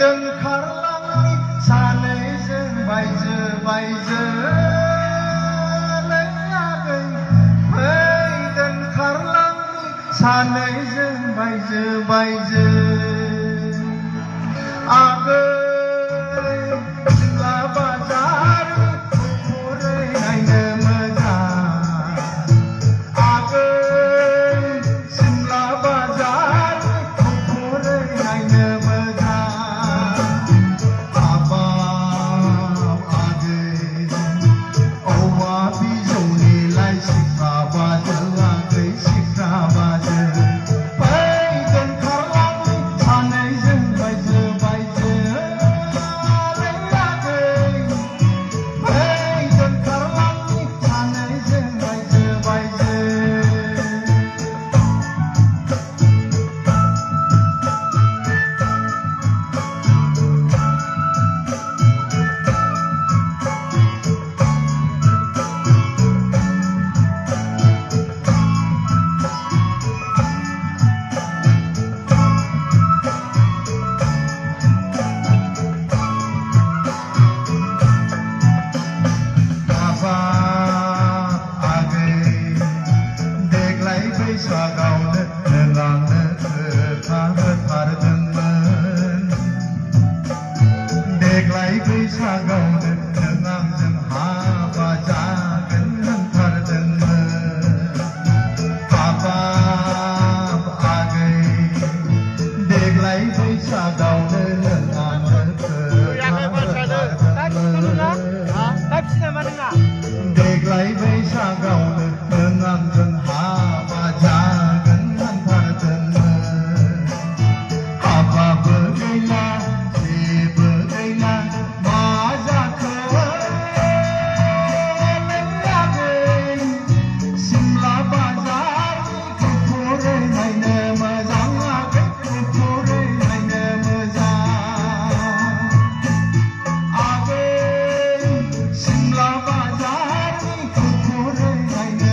दोनखारलांनि सानैजों बायजो बायजो आगै फै दोनखारलांनि सानैजों बायजो बायजो आगै सिमला बाजारनि खुरै नायनो मोजां आगै सिमला बाजारनि खुरै नायनो मोजां हाबाब आगै औवा बिजौनिलाय सिख्रा बाजो आगै सिख्रा बाजो फै दोनखारलांनि सानैजों बायजो बायजो बैसागावनो नों आंनो खोथा होथारदोंमोन देग्लाय बैसागावनो नों आंजों हाबा जागोन होनथारदोंमोन हाबाब आगै देग्लाय बैसागावनो नों आंनो खोथा होथारदोंमोन देग्लाय बैसागावनो नों आंजों हाबा जागोन होनथारदोंमोन हाबाबो गैला जेबो गैला मा जाखो आगै सिमला बाजारनि खुरै नायनो मोजां आगै खुरै नायनो मोजां आगै सिमला बाजारनि खुरै नायनो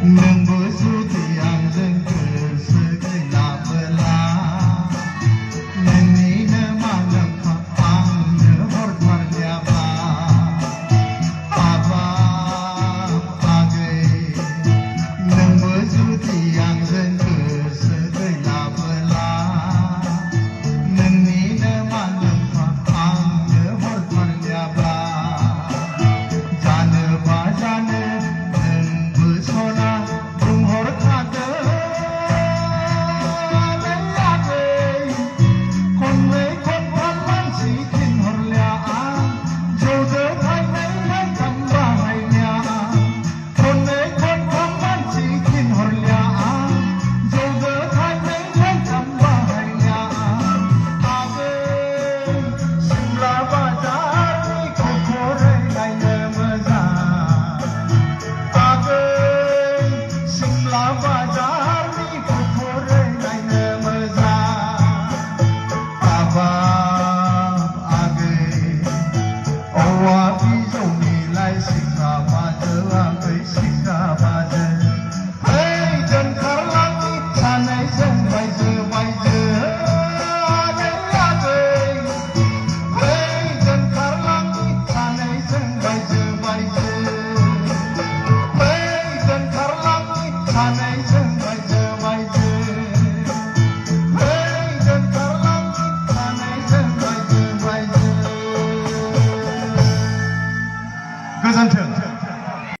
नोंबो जुदि आंजों गोसो गैलाबोला नोंनिनो मानोखा आंनो हरथारलियाबा हाबाब आगै नोंबो जुदि आंजों गोसो गैलाबोला नोंनिनो मानोखा आंनो हरथारलियाबा जानोबा जानो Amen.